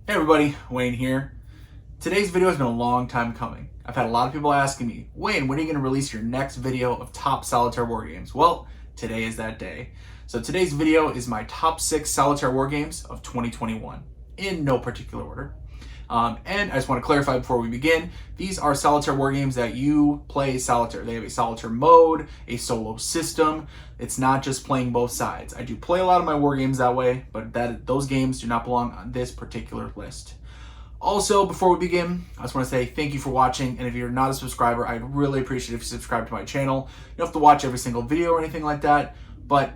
Hey everybody, Wayne here. Today's video has been a long time coming. I've had a lot of people asking me, Wayne, when are you going to release your next video of top Solitaire Wargames? Well, today is that day. So today's video is my top 6 Solitaire Wargames of 2021, in no particular order. And I just want to clarify before we begin, these are Solitaire Wargames that you play Solitaire. They have a Solitaire mode, a solo system. It's not just playing both sides. I do play a lot of my Wargames that way, but those games do not belong on this particular list. Also, before we begin, I just want to say thank you for watching, and if you're not a subscriber, I'd really appreciate it if you subscribe to my channel. You don't have to watch every single video or anything like that, but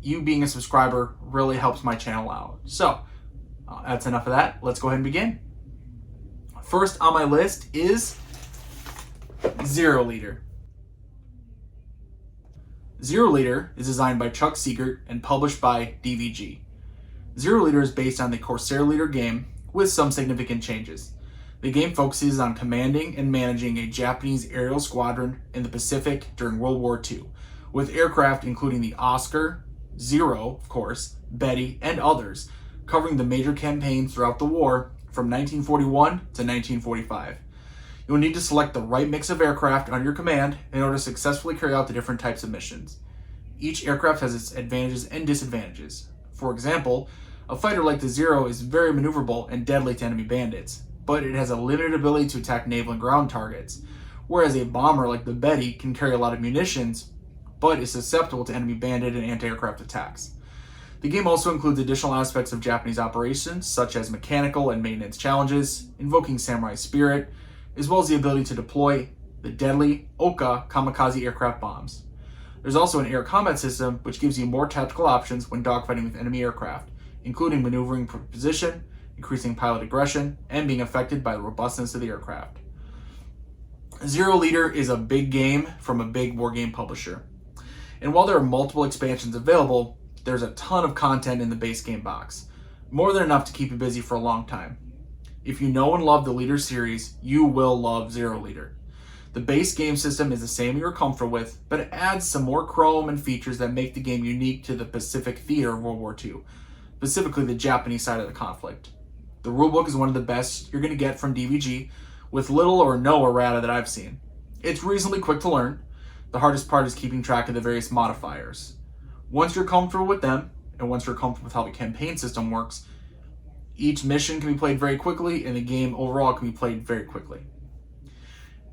you being a subscriber really helps my channel out. So, that's enough of that. Let's go ahead and begin. First on my list is Zero Leader. Zero Leader is designed by Chuck Siegert and published by DVG. Zero Leader is based on the Corsair Leader game with some significant changes. The game focuses on commanding and managing a Japanese aerial squadron in the Pacific during World War II, with aircraft including the Oscar, Zero, of course, Betty, and others, covering the major campaigns throughout the war from 1941 to 1945. You will need to select the right mix of aircraft under your command in order to successfully carry out the different types of missions. Each aircraft has its advantages and disadvantages. For example, a fighter like the Zero is very maneuverable and deadly to enemy bandits, but it has a limited ability to attack naval and ground targets, whereas a bomber like the Betty can carry a lot of munitions, but is susceptible to enemy bandit and anti-aircraft attacks. The game also includes additional aspects of Japanese operations, such as mechanical and maintenance challenges, invoking samurai spirit, as well as the ability to deploy the deadly Oka kamikaze aircraft bombs. There's also an air combat system, which gives you more tactical options when dogfighting with enemy aircraft, including maneuvering for position, increasing pilot aggression, and being affected by the robustness of the aircraft. Zero Leader is a big game from a big wargame publisher. And while there are multiple expansions available, there's a ton of content in the base game box, more than enough to keep you busy for a long time. If you know and love the Leader series, you will love Zero Leader. The base game system is the same you're comfortable with, but it adds some more chrome and features that make the game unique to the Pacific theater of World War II, specifically the Japanese side of the conflict. The rulebook is one of the best you're going to get from DVG, with little or no errata that I've seen. It's reasonably quick to learn. The hardest part is keeping track of the various modifiers. Once you're comfortable with them, and once you're comfortable with how the campaign system works, each mission can be played very quickly, and the game overall can be played very quickly.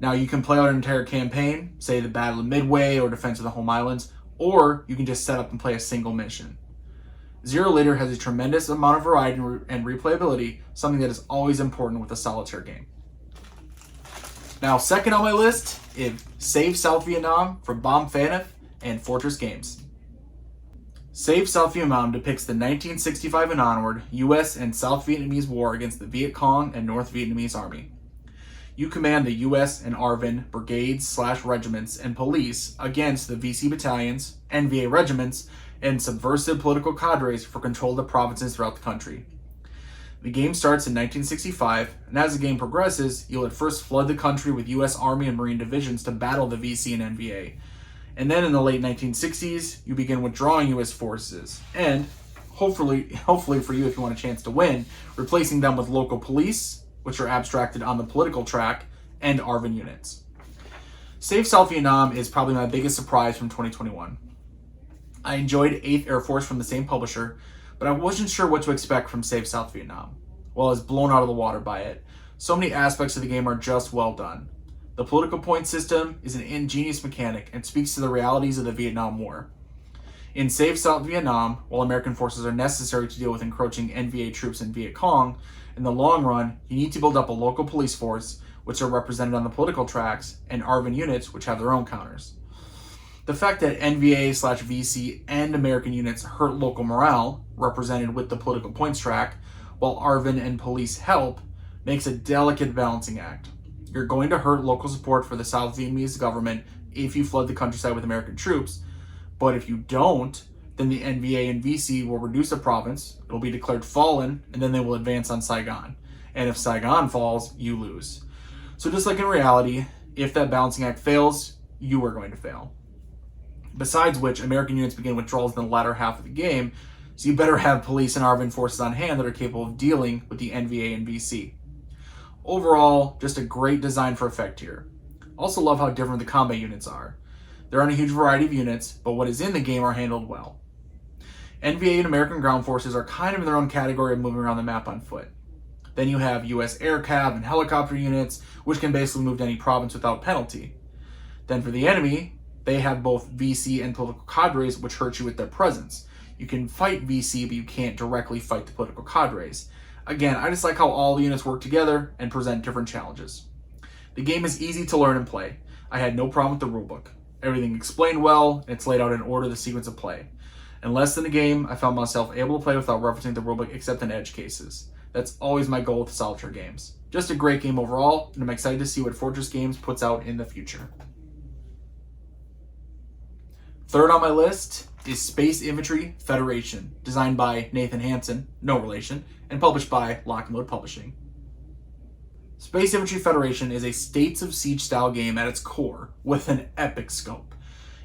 Now, you can play out an entire campaign, say the Battle of Midway or Defense of the Home Islands, or you can just set up and play a single mission. Zero Leader has a tremendous amount of variety and replayability, something that is always important with a solitaire game. Now, second on my list is Save South Vietnam from Bom Phaneth and Fortress Games. Save South Vietnam depicts the 1965 and onward U.S. and South Vietnamese war against the Viet Cong and North Vietnamese Army. You command the U.S. and ARVN brigades/regiments and police against the VC battalions, NVA regiments, and subversive political cadres for control of the provinces throughout the country. The game starts in 1965, and as the game progresses, you'll at first flood the country with U.S. Army and Marine divisions to battle the VC and NVA. And then in the late 1960s, you begin withdrawing U.S. forces, and hopefully for you, if you want a chance to win, replacing them with local police, which are abstracted on the political track, and ARVN units. Save South Vietnam is probably my biggest surprise from 2021. I enjoyed 8th Air Force from the same publisher, but I wasn't sure what to expect from Save South Vietnam. Well, I was blown out of the water by it. So many aspects of the game are just well done. The political point system is an ingenious mechanic and speaks to the realities of the Vietnam War. In Save South Vietnam, while American forces are necessary to deal with encroaching NVA troops and Viet Cong, in the long run, you need to build up a local police force, which are represented on the political tracks, and ARVN units, which have their own counters. The fact that NVA/VC and American units hurt local morale, represented with the political points track, while ARVN and police help, makes a delicate balancing act. You're going to hurt local support for the South Vietnamese government if you flood the countryside with American troops, but if you don't, then the NVA and VC will reduce the province, it will be declared fallen, and then they will advance on Saigon. And if Saigon falls, you lose. So just like in reality, if that balancing act fails, you are going to fail. Besides which, American units begin withdrawals in the latter half of the game, so you better have police and ARVN forces on hand that are capable of dealing with the NVA and VC. Overall, just a great design for effect here. Also love how different the combat units are. There aren't a huge variety of units, but what is in the game are handled well. NVA and American ground forces are kind of in their own category of moving around the map on foot. Then you have US air cav and helicopter units, which can basically move to any province without penalty. Then for the enemy, they have both VC and political cadres, which hurt you with their presence. You can fight VC, but you can't directly fight the political cadres. Again, I just like how all the units work together and present different challenges. The game is easy to learn and play. I had no problem with the rulebook. Everything explained well, and it's laid out in order the sequence of play. In less than a game, I found myself able to play without referencing the rulebook except in edge cases. That's always my goal with solitaire games. Just a great game overall, and I'm excited to see what Fortress Games puts out in the future. Third on my list is Space Infantry Federation, designed by Nathan Hansen, no relation, and published by Lock and Load Publishing. Space Infantry Federation is a States of Siege style game at its core, with an epic scope.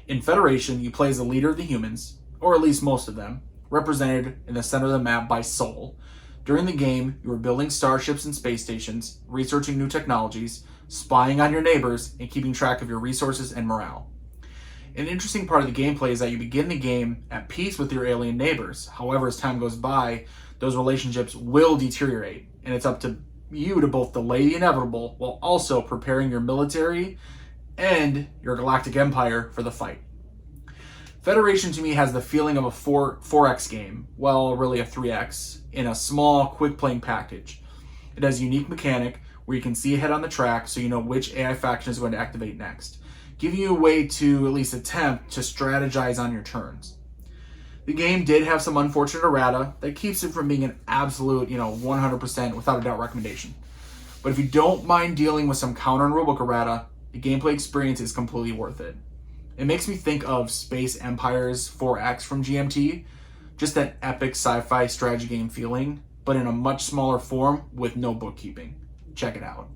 In Federation, you play as the leader of the humans, or at least most of them, represented in the center of the map by Sol. During the game, you are building starships and space stations, researching new technologies, spying on your neighbors, and keeping track of your resources and morale. An interesting part of the gameplay is that you begin the game at peace with your alien neighbors. However, as time goes by, those relationships will deteriorate, and it's up to you to both delay the inevitable while also preparing your military and your galactic empire for the fight. Federation to me has the feeling of a 4x game, well, really a 3x, in a small, quick playing package. It has a unique mechanic where you can see ahead on the track so you know which AI faction is going to activate next, giving you a way to at least attempt to strategize on your turns. The game did have some unfortunate errata that keeps it from being an absolute, 100% without a doubt recommendation. But if you don't mind dealing with some counter and rulebook errata, the gameplay experience is completely worth it. It makes me think of Space Empires 4X from GMT, just that epic sci-fi strategy game feeling, but in a much smaller form with no bookkeeping. Check it out.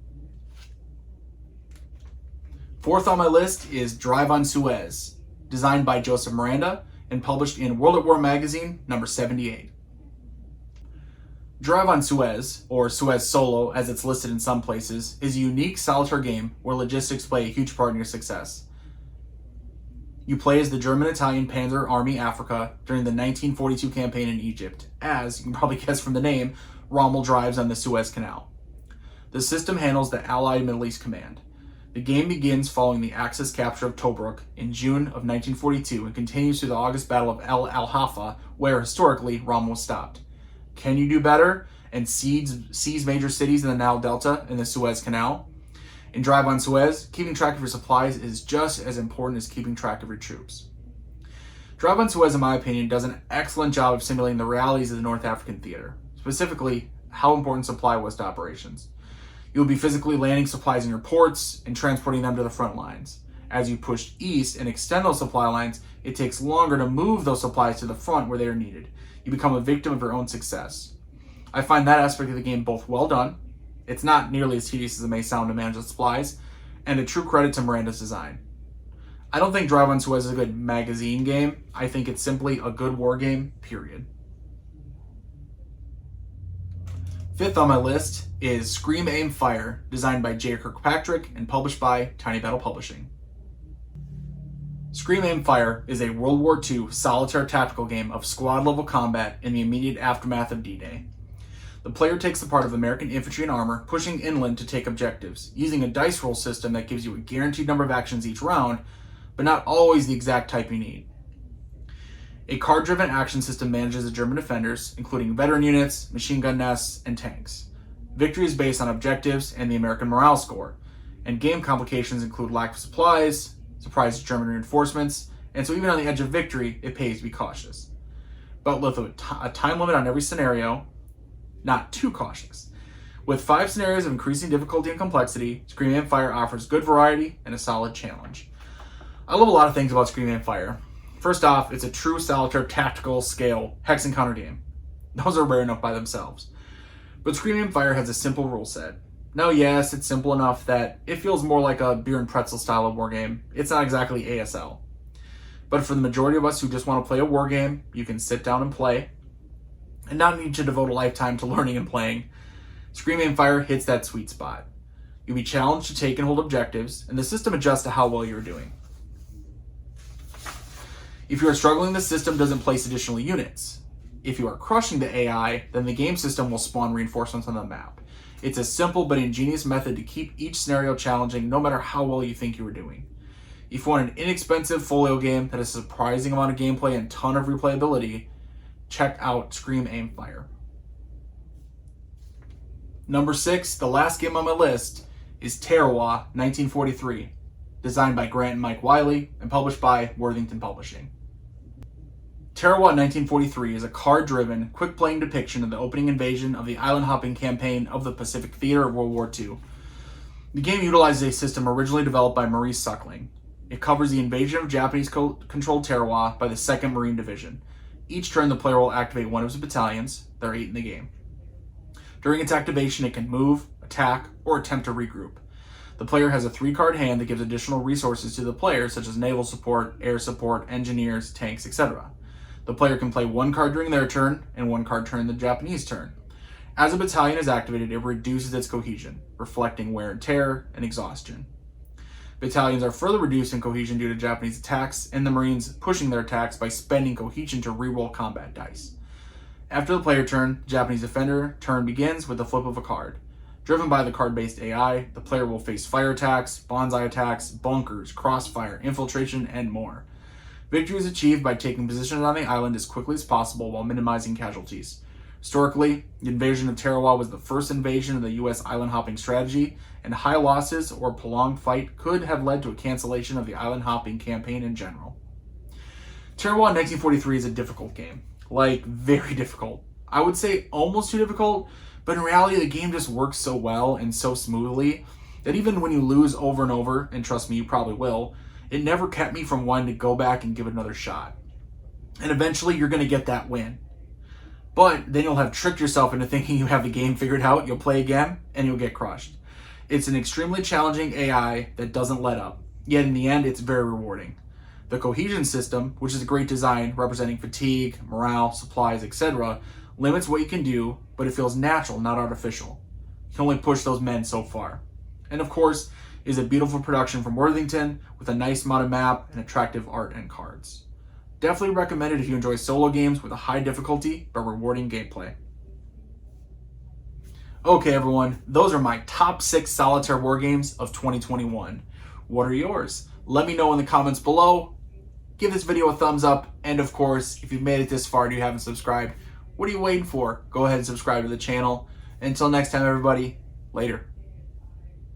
Fourth on my list is Drive on Suez, designed by Joseph Miranda and published in World at War magazine, number 78. Drive on Suez, or Suez Solo as it's listed in some places, is a unique solitaire game where logistics play a huge part in your success. You play as the German-Italian Panzer Army Africa during the 1942 campaign in Egypt, as, you can probably guess from the name, Rommel drives on the Suez Canal. The system handles the Allied Middle East Command. The game begins following the Axis capture of Tobruk in June of 1942 and continues through the August Battle of El Al-Hafa, where historically Rommel was stopped. Can you do better and seize major cities in the Nile Delta and the Suez Canal? In Drive on Suez, keeping track of your supplies is just as important as keeping track of your troops. Drive on Suez, in my opinion, does an excellent job of simulating the realities of the North African theater, specifically how important supply was to operations. You will be physically landing supplies in your ports and transporting them to the front lines. As you push east and extend those supply lines, it takes longer to move those supplies to the front where they are needed. You become a victim of your own success. I find that aspect of the game both well done, it's not nearly as tedious as it may sound to manage the supplies, and a true credit to Miranda's design. I don't think Drive on Suez is a good magazine game. I think it's simply a good war game, period. Fifth on my list is Scream, Aim, Fire, designed by J. Kirkpatrick and published by Tiny Battle Publishing. Scream, Aim, Fire is a World War II solitaire tactical game of squad-level combat in the immediate aftermath of D-Day. The player takes the part of American infantry and armor, pushing inland to take objectives, using a dice roll system that gives you a guaranteed number of actions each round, but not always the exact type you need. A card-driven action system manages the German defenders, including veteran units, machine gun nests, and tanks. Victory is based on objectives and the American morale score, and game complications include lack of supplies, surprise German reinforcements, and so even on the edge of victory, it pays to be cautious. But with a time limit on every scenario, not too cautious. With 5 scenarios of increasing difficulty and complexity, Scream, Aim, Fire offers good variety and a solid challenge. I love a lot of things about Scream, Aim, Fire. First off, it's a true solitaire tactical scale hex and counter game. Those are rare enough by themselves. But Scream, Aim, Fire has a simple rule set. Now, yes, it's simple enough that it feels more like a beer and pretzel style of war game. It's not exactly ASL. But for the majority of us who just want to play a war game, you can sit down and play. and not need to devote a lifetime to learning and playing. Scream Aim Fire hits that sweet spot. You'll be challenged to take and hold objectives, and the system adjusts to how well you're doing. If you are struggling, the system doesn't place additional units. If you are crushing the AI, then the game system will spawn reinforcements on the map. It's a simple but ingenious method to keep each scenario challenging, no matter how well you think you are doing. If you want an inexpensive folio game that has a surprising amount of gameplay and ton of replayability, check out Scream Aim Fire. Number 6, the last game on my list, is Tarawa 1943, designed by Grant and Mike Wiley and published by Worthington Publishing. Tarawa 1943 is a card-driven, quick-playing depiction of the opening invasion of the island-hopping campaign of the Pacific Theater of World War II. The game utilizes a system originally developed by Maurice Suckling. It covers the invasion of Japanese-controlled Tarawa by the 2nd Marine Division. Each turn, the player will activate one of his battalions. There are 8 in the game. During its activation, it can move, attack, or attempt to regroup. The player has a 3-card hand that gives additional resources to the player, such as naval support, air support, engineers, tanks, etc. The player can play 1 card during their turn, and 1 card during the Japanese turn. As a battalion is activated, it reduces its cohesion, reflecting wear and tear and exhaustion. Battalions are further reduced in cohesion due to Japanese attacks, and the Marines pushing their attacks by spending cohesion to reroll combat dice. After the player turn, the Japanese defender turn begins with the flip of a card. Driven by the card-based AI, the player will face fire attacks, bonsai attacks, bunkers, crossfire, infiltration, and more. Victory is achieved by taking positions on the island as quickly as possible while minimizing casualties. Historically, the invasion of Tarawa was the first invasion of the U.S. island-hopping strategy, and high losses or prolonged fight could have led to a cancellation of the island-hopping campaign in general. Tarawa 1943 is a difficult game. Like, very difficult. I would say almost too difficult, but in reality, the game just works so well and so smoothly that even when you lose over and over, and trust me, you probably will, it never kept me from wanting to go back and give it another shot. And eventually, you're going to get that win. But then you'll have tricked yourself into thinking you have the game figured out, you'll play again, and you'll get crushed. It's an extremely challenging AI that doesn't let up, yet in the end, it's very rewarding. The cohesion system, which is a great design representing fatigue, morale, supplies, etc., limits what you can do, but it feels natural, not artificial. You can only push those men so far. And of course, is a beautiful production from Worthington with a nice modded map and attractive art and cards. Definitely recommend it if you enjoy solo games with a high difficulty but rewarding gameplay. Okay everyone, those are my top 6 Solitaire Wargames of 2021. What are yours? Let me know in the comments below. Give this video a thumbs up, and of course, if you've made it this far and you haven't subscribed, what are you waiting for? Go ahead and subscribe to the channel. Until next time everybody, later.